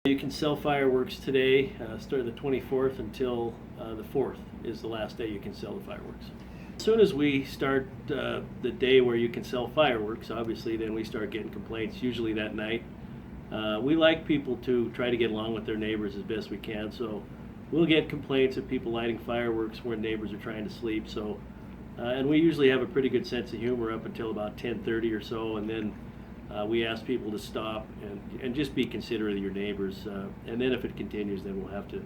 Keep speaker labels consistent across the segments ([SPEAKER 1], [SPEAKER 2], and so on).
[SPEAKER 1] You can sell fireworks today, starting the 24th until the 4th is the last day you can sell the fireworks. As soon as we start the day where you can sell fireworks, obviously, then we start getting complaints, usually that night. We like people to try to get along with their neighbors as best we can, so we'll get complaints of people lighting fireworks when neighbors are trying to sleep. So, and we usually have a pretty good sense of humor up until about 10:30 or so, and then we ask people to stop and just be considerate of your neighbors. And then if it continues, then we'll have to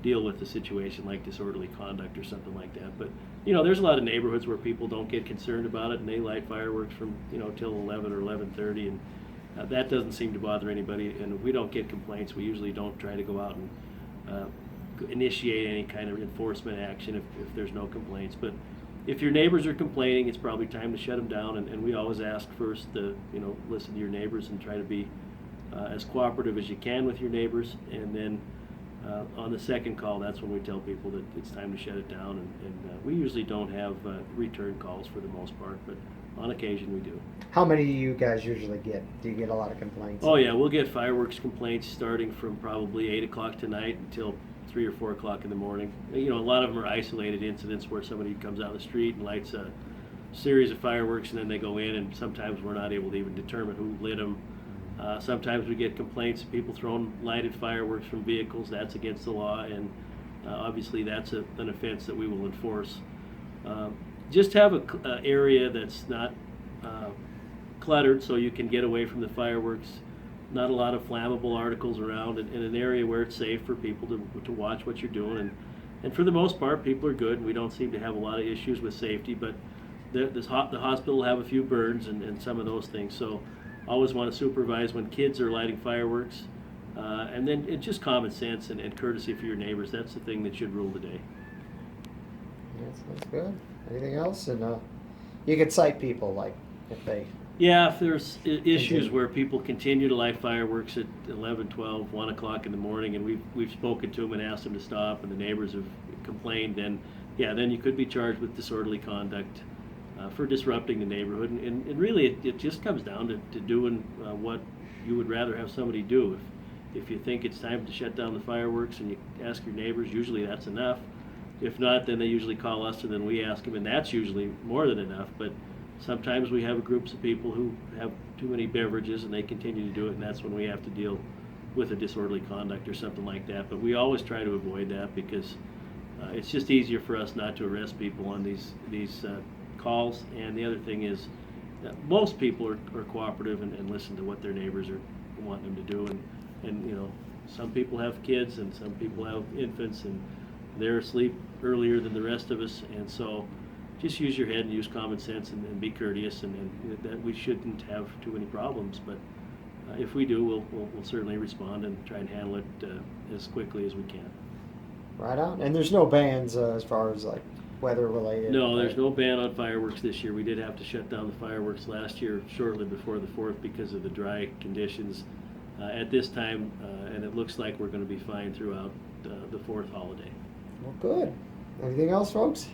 [SPEAKER 1] deal with the situation like disorderly conduct or something like that. But there's a lot of neighborhoods where people don't get concerned about it, and they light fireworks from till 11 or 11:30, and that doesn't seem to bother anybody. And if we don't get complaints, we usually don't try to go out and initiate any kind of enforcement action if there's no complaints. But if your neighbors are complaining, it's probably time to shut them down, and we always ask first to listen to your neighbors and try to be as cooperative as you can with your neighbors, and then on the second call, that's when we tell people that it's time to shut it down, and we usually don't have return calls for the most part, but on occasion we do.
[SPEAKER 2] How many do you guys usually get? Do you get a lot of complaints?
[SPEAKER 1] Oh yeah, we'll get fireworks complaints starting from probably 8 o'clock tonight until 3 or 4 o'clock in the morning. A lot of them are isolated incidents where somebody comes out the street and lights a series of fireworks, and then they go in, and sometimes we're not able to even determine who lit them. Sometimes we get complaints of people throwing lighted fireworks from vehicles. That's against the law, and obviously that's an offense that we will enforce. Just have an area that's not cluttered, so you can get away from the fireworks. Not a lot of flammable articles around, in an area where it's safe for people to watch what you're doing. And for the most part, people are good. We don't seem to have a lot of issues with safety, but the hospital will have a few burns and some of those things. So always want to supervise when kids are lighting fireworks. And then it's just common sense and courtesy for your neighbors. That's the thing that should rule the day.
[SPEAKER 2] Yes, that's good. Anything else? And you could cite people, like, if they...
[SPEAKER 1] Yeah, if there's issues where people continue to light fireworks at 11, 12, 1 o'clock in the morning, and we've spoken to them and asked them to stop, and the neighbors have complained, then you could be charged with disorderly conduct for disrupting the neighborhood. And really, it just comes down to doing what you would rather have somebody do. If you think it's time to shut down the fireworks and you ask your neighbors, usually that's enough. If not, then they usually call us, and then we ask them, and that's usually more than enough. But sometimes we have groups of people who have too many beverages and they continue to do it, and that's when we have to deal with a disorderly conduct or something like that. But we always try to avoid that because it's just easier for us not to arrest people on these calls. And the other thing is that most people are cooperative and listen to what their neighbors are wanting them to do. And some people have kids and some people have infants, and they're asleep earlier than the rest of us, and so just use your head and use common sense and be courteous, and that we shouldn't have too many problems. But if we do, we'll certainly respond and try and handle it as quickly as we can.
[SPEAKER 2] Right on. And there's no bans as far as like weather related?
[SPEAKER 1] No, there's no ban on fireworks this year. We did have to shut down the fireworks last year shortly before the 4th because of the dry conditions at this time, and it looks like we're going to be fine throughout the 4th holiday.
[SPEAKER 2] Well, good. Anything else, folks?